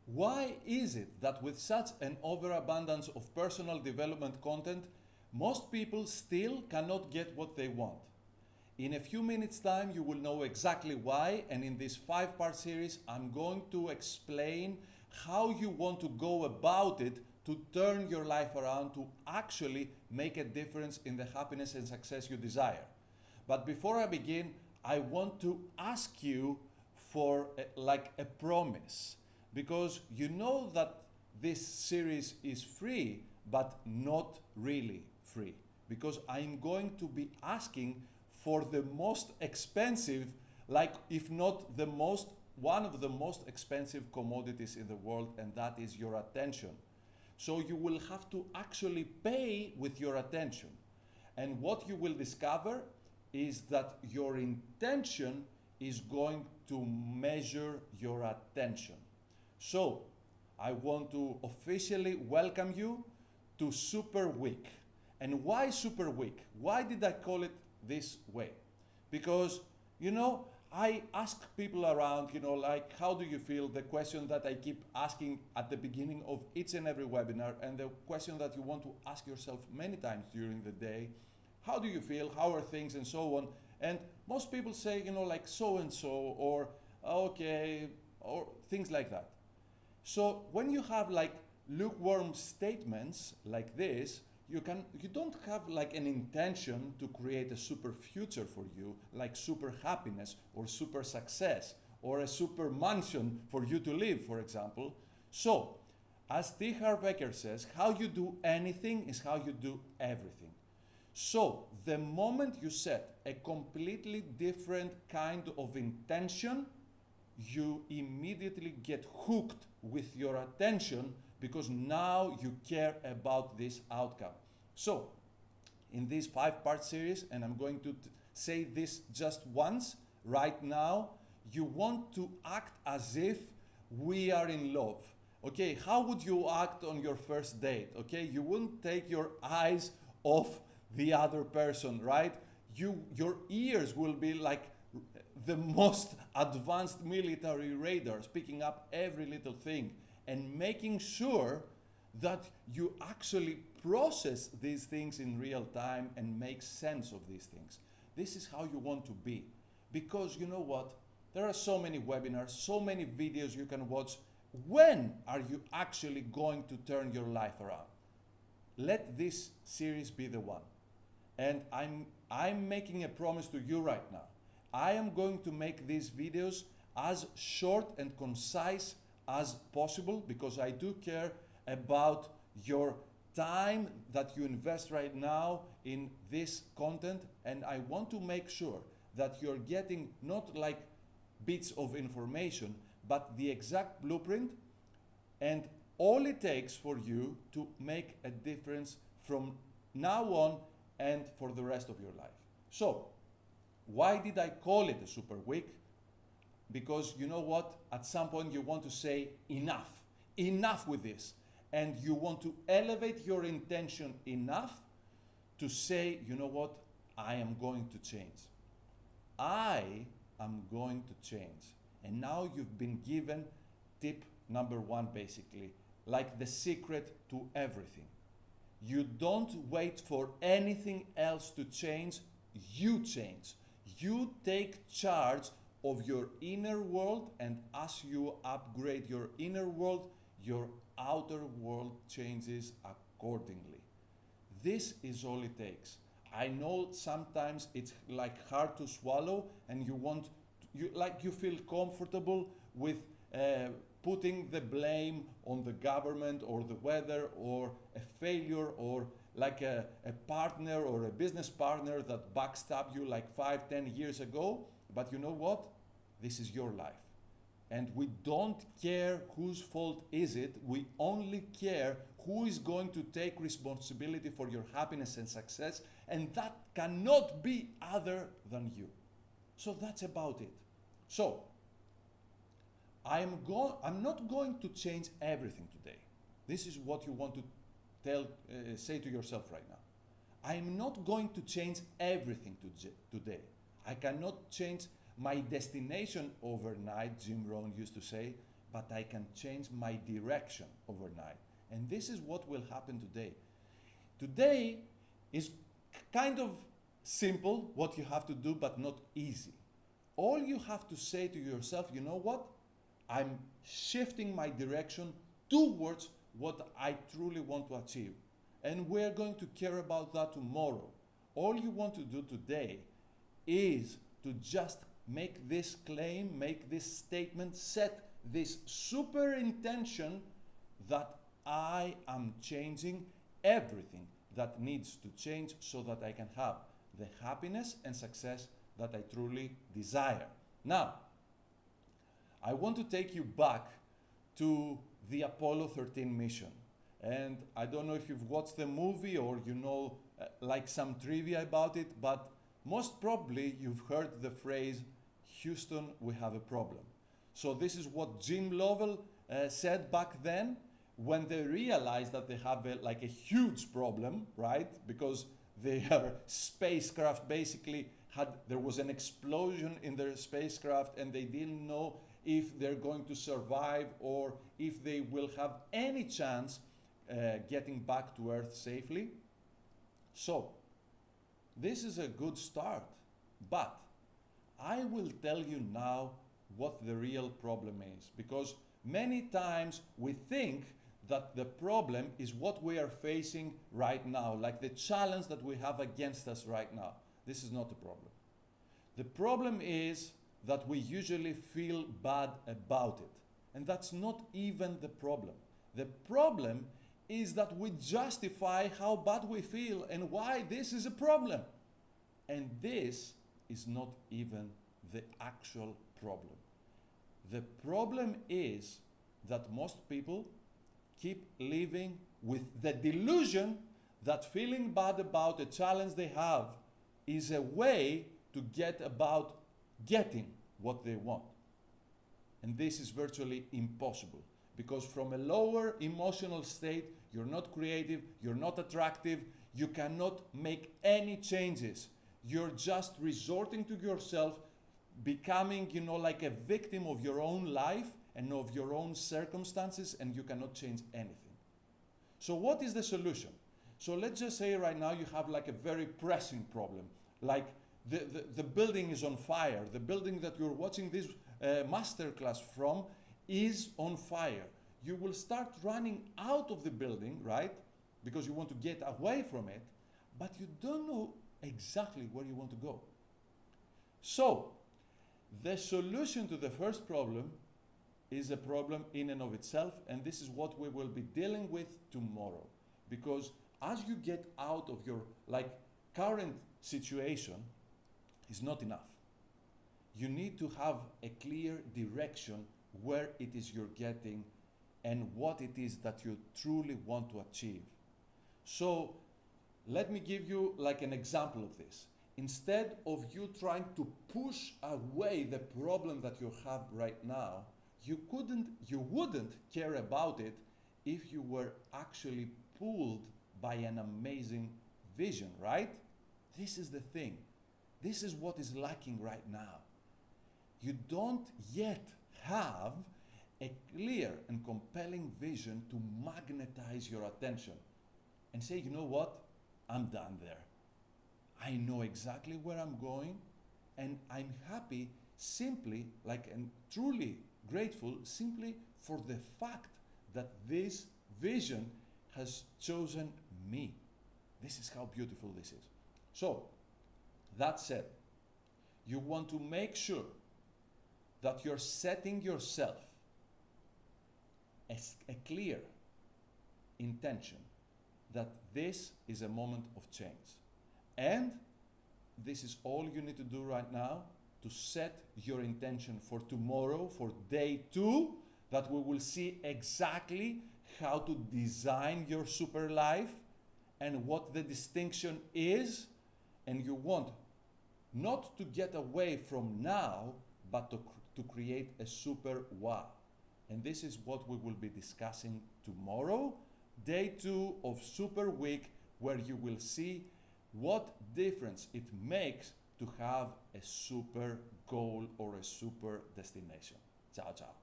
Why is it that with such an overabundance of personal development content, most people still cannot get what they want? In a few minutes time, you will know exactly why, and in this 5-part series, I'm going to explain how you want to go about it to turn your life around to actually make a difference in the happiness and success you desire. But before I begin, I want to ask you for a promise, because you know that this series is free, but not really free, because I'm going to be asking for the most expensive, like if not the most, one of the most expensive commodities in the world, and that is your attention. So you will have to actually pay with your attention. And what you will discover is that your intention is going to measure your attention. So I want to officially welcome you to Super Week. And why Super Week? Why did I call it this way? Because, I ask people around, like, how do you feel? The question that I keep asking at the beginning of each and every webinar, and the question that you want to ask yourself many times during the day: how do you feel? How are things? And so on. And most people say, like so and so, or okay, or things like that. So when you have like lukewarm statements like this, you don't have like an intention to create a super future for you, like super happiness or super success or a super mansion for you to live, for example. So, as T. Harv Eker says, how you do anything is how you do everything. So, the moment you set a completely different kind of intention, you immediately get hooked with your attention, because now you care about this outcome. So, in this 5-part series, and I'm going to say this just once, right now, you want to act as if we are in love. Okay, how would you act on your first date? Okay, you wouldn't take your eyes off the other person, right? Your ears will be like the most advanced military radars, picking up every little thing and making sure that you actually process these things in real time and make sense of these things. This is how you want to be. Because you know what? There are so many webinars, so many videos you can watch. When are you actually going to turn your life around? Let this series be the one. And I'm making a promise to you right now. I am going to make these videos as short and concise as possible, because I do care about your time that you invest right now in this content, and I want to make sure that you're getting not like bits of information, but the exact blueprint, and all it takes for you to make a difference from now on and for the rest of your life. So, why did I call it a Super Week? Because you know what? At some point you want to say enough. Enough with this. And you want to elevate your intention enough to say, you know what? I am going to change. I am going to change. And now you've been given tip number 1, basically, like the secret to everything. You don't wait for anything else to change. You change. You take charge of your inner world, and as you upgrade your inner world, your outer world changes accordingly. This is all it takes. I know sometimes it's like hard to swallow, and you feel comfortable with putting the blame on the government or the weather or a failure or like a partner or a business partner that backstabbed you like 5-10 years ago. But you know what? This is your life. And we don't care whose fault is it. We only care who is going to take responsibility for your happiness and success. And that cannot be other than you. So that's about it. So, I'm not going to change everything today. This is what you want to say to yourself right now. I'm not going to change everything today. I cannot change my destination overnight, Jim Rohn used to say, but I can change my direction overnight. And this is what will happen today. Today is kind of simple what you have to do, but not easy. All you have to say to yourself, you know what? I'm shifting my direction towards what I truly want to achieve. And we're going to care about that tomorrow. All you want to do today is to just make this claim, make this statement, set this super intention that I am changing everything that needs to change so that I can have the happiness and success that I truly desire. Now, I want to take you back to the Apollo 13 mission. And I don't know if you've watched the movie or you know like some trivia about it, but most probably you've heard the phrase, Houston, we have a problem. So this is what Jim Lovell said back then when they realized that they have like a huge problem, right? Because their spacecraft basically there was an explosion in their spacecraft and they didn't know if they're going to survive or if they will have any chance getting back to Earth safely. So, this is a good start, but I will tell you now what the real problem is, because many times we think that the problem is what we are facing right now, like the challenge that we have against us right now. This is not the problem. The problem is that we usually feel bad about it, and that's not even the problem. The problem is that we justify how bad we feel and why this is a problem. And this is not even the actual problem. The problem is that most people keep living with the delusion that feeling bad about a challenge they have is a way to get about getting what they want. And this is virtually impossible, because from a lower emotional state, you're not creative, you're not attractive, you cannot make any changes. You're just resorting to yourself, becoming, you know, like a victim of your own life and of your own circumstances, and you cannot change anything. So what is the solution? So let's just say right now you have like a very pressing problem, like the building is on fire. The building that you're watching this masterclass from is on fire. You will start running out of the building, right? Because you want to get away from it, but you don't know exactly where you want to go. So, the solution to the first problem is a problem in and of itself, and this is what we will be dealing with tomorrow. Because as you get out of your current situation is not enough. You need to have a clear direction where it is you're getting and what it is that you truly want to achieve. So let me give you like an example of this. Instead of you trying to push away the problem that you have right now, you wouldn't care about it if you were actually pulled by an amazing vision, right? This is the thing. This is what is lacking right now. You don't yet have a clear and compelling vision to magnetize your attention and say, you know what? I'm done there. I know exactly where I'm going, and I'm happy simply, and truly grateful simply for the fact that this vision has chosen me. This is how beautiful this is. So, that said, you want to make sure that you're setting yourself as a clear intention that this is a moment of change. And this is all you need to do right now to set your intention for tomorrow, for day 2, that we will see exactly how to design your super life and what the distinction is. And you want not to get away from now, but to create a super wow. And this is what we will be discussing tomorrow, day 2 of Super Week, where you will see what difference it makes to have a super goal or a super destination. Ciao, ciao.